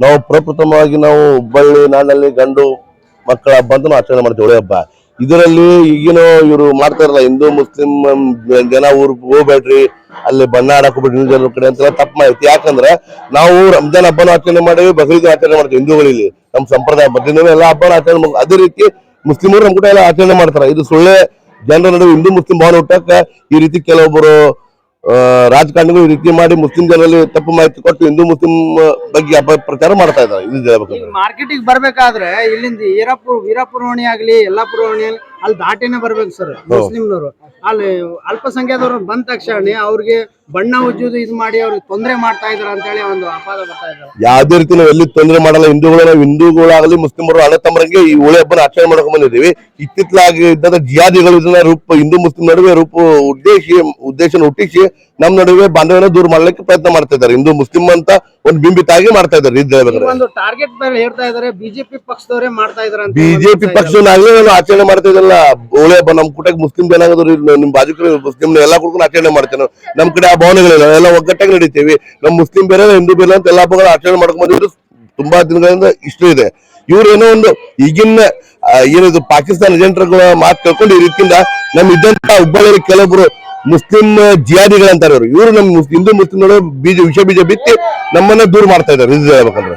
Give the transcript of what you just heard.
ನಾವು ಪ್ರಪ್ರಥಮವಾಗಿ ನಾವು ಹುಬ್ಬಳ್ಳಿ ನಾಡಿನಲ್ಲಿ ಗಂಡು ಮಕ್ಕಳ ಹಬ್ಬ ಅಂತ ಆಚರಣೆ ಮಾಡ್ತೀವಿ, ಹೋಳಿ ಹಬ್ಬ. ಇದರಲ್ಲಿ ಈಗಿನ ಇವರು ಮಾಡ್ತಾರಲ್ಲ, ಹಿಂದೂ ಮುಸ್ಲಿಂ ಜನ ಊರ್ ಹೋಗ್ಬೇಡ್ರಿ, ಅಲ್ಲಿ ಬಣ್ಣ ಆಡಕ್ ಹೋಗ್ಬೇಡ್ರಿ ಹಿಂದೂ ಜನರ ಕಡೆ ಅಂತೆಲ್ಲ ತಪ್ಪು ಮಾಹಿತಿ. ಯಾಕಂದ್ರೆ ನಾವು ರಂಜಾನ್ ಹಬ್ಬನ ಆಚರಣೆ ಮಾಡಿವಿ, ಬಕ್ರೀದ್ ಆಚರಣೆ ಮಾಡ್ತೀವಿ ಹಿಂದೂಗಳಲ್ಲಿ. ನಮ್ಮ ಸಂಪ್ರದಾಯ ಬದ್ಲಿನ ಎಲ್ಲಾ ಹಬ್ಬನ ಆಚರಣೆ ಮಾಡ್ತೀವಿ. ಅದೇ ರೀತಿ ಮುಸ್ಲಿಮರು ನಮ್ಮ ಕೂಡ ಎಲ್ಲ ಆಚರಣೆ ಮಾಡ್ತಾರೆ. ಇದು ಸುಳ್ಳೆ ಜನರ ನಡುವೆ ಹಿಂದೂ ಮುಸ್ಲಿಂ ಭಾವನೆ ಹುಟ್ಟಕ್ಕ ಈ ರೀತಿ ಕೆಲವೊಬ್ಬರು ರಾಜಕಾರಣಿಗಳು ಈ ರೀತಿ ಮಾಡಿ ಮುಸ್ಲಿಂ ಜನರಲ್ಲಿ ತಪ್ಪು ಮಾಹಿತಿ ಕೊಟ್ಟು ಹಿಂದೂ ಮುಸ್ಲಿಂ ಬಗ್ಗೆ ಅಪಪ್ರಚಾರ ಮಾಡ್ತಾ ಇದ್ದಾರೆ. ಇದು ಮಾರ್ಕೆಟಿಗೆ ಬರ್ಬೇಕಾದ್ರೆ ಇಲ್ಲಿಂದ ವೀರಾಪುರ ಓಣಿ ಆಗ್ಲಿ ಯಲ್ಲಾಪುರ ಓಣಿ ಅಲ್ಲಿ ದಾಟಿನೇ ಬರ್ಬೇಕು ಸರ್. ಮುಸ್ಲಿಂನವರು ಅಲ್ಲಿ ಅಲ್ಪಸಂಖ್ಯಾತರು ಬಂದ ತಕ್ಷಣ ಅವ್ರಿಗೆ ಬಣ್ಣ ಉಜ್ಜುದು ಇದು ಮಾಡಿ ಅವ್ರಿಗೆ ತೊಂದರೆ ಮಾಡ್ತಾ ಇದಾರೆ ಅಂತ ಹೇಳಿ ಒಂದು ಅಪಾದ ಬರ್ತಾ ಇದ್ದಾರೆ. ಯಾವ್ದೇ ರೀತಿ ನಾವು ಎಲ್ಲಿ ತೊಂದರೆ ಮಾಡಲ್ಲ. ಹಿಂದೂಗಳಾಗಲಿ ಮುಸ್ಲಿಮರು ಅಣ್ಣ ತಮ್ಮರಿಗೆ ಈ ಹೋಳಿ ಹಬ್ಬನ ಆಚರಣೆ ಮಾಡ್ಕೊಂಡ್ ಬಂದಿದ್ದೀವಿ. ಇತ್ತಿತ್ತಲಾಗಿ ಇದ್ದ ಜಿಹಾದಿಗಳು ಇದನ್ನ ಹಿಂದೂ ಮುಸ್ಲಿಂ ನಡುವೆ ಉದ್ದೇಶ ಹುಟ್ಟಿಸಿ ನಮ್ಮ ನಡುವೆ ಬಾಂಧವ್ಯನ ದೂರ ಮಾಡ್ಲಿಕ್ಕೆ ಪ್ರಯತ್ನ ಮಾಡ್ತಾ ಇದ್ದಾರೆ. ಹಿಂದೂ ಮುಸ್ಲಿಂ ಅಂತ ಒಂದು ಬಿಂಬಿತಾಗಿ ಮಾಡ್ತಾ ಇದ್ದಾರೆ. ಒಂದು ಟಾರ್ಗೆಟ್ ಮೇಲೆ ಹೇಳ್ತಾ ಇದಾರೆ, ಬಿಜೆಪಿ ಪಕ್ಷದವರೇ ಮಾಡ್ತಾ ಇದಾರೆ. ಬಿಜೆಪಿ ಪಕ್ಷನಾಗ್ಲೇ ನಾನು ಆಚರಣೆ ಮಾಡ್ತಾ ಇದ್ದಲ್ಲ ಹೋಳಿ ಹಬ್ಬ. ನಮ್ ಕೂಟಕ್ಕೆ ಮುಸ್ಲಿಂ ಜನಾಂಗದವ್ರು ನಿಮ್ ಬಾಜು ಮುಸ್ಲಿಂ ಎಲ್ಲಾ ಕುಡ್ಕೊಂಡು ಆಚರಣೆ ಮಾಡ್ತೇವೆ. ನಮ್ ಕಡೆ ಆ ಭಾವನೆಗಳಿಲ್ಲ, ಎಲ್ಲ ಒಗ್ಗಟ್ಟಾಗಿ ನಡೀತೀವಿ. ನಮ್ ಮುಸ್ಲಿಂ ಬೇರೆ ಹಿಂದೂ ಬೇರೆ ಅಂತ ಎಲ್ಲಾ ಹಬ್ಬಗಳು ಆಚರಣೆ ಮಾಡ್ಕೊಂಡ್ ಬಂದಿದ್ರು ತುಂಬಾ ದಿನಗಳಿಂದ ಇಷ್ಟ ಇದೆ. ಇವ್ರು ಏನೋ ಒಂದು ಈಗಿನ ಏನಿದು ಪಾಕಿಸ್ತಾನ ಏಜೆಂಟ್ಗಳ ಮಾತು ಕೇಳ್ಕೊಂಡು ಈ ರೀತಿಯಿಂದ ನಮ್ ಇದ್ದಂತ ಹುಬ್ಬಳ್ಳಿ ಕೆಲವೊಬ್ರು ಮುಸ್ಲಿಂ ಜಿಹಾದಿಗಳಂತಾರೆ. ಇವರು ನಮ್ ಹಿಂದೂ ಮುಸ್ಲಿಂ ವಿಷ ಬೀಜ ಬಿತ್ತಿ ನಮ್ಮನ್ನ ದೂರ ಮಾಡ್ತಾ ಇದ್ದಾರೆ. ಇದು ಹೇಳ್ಬೇಕಂದ್ರೆ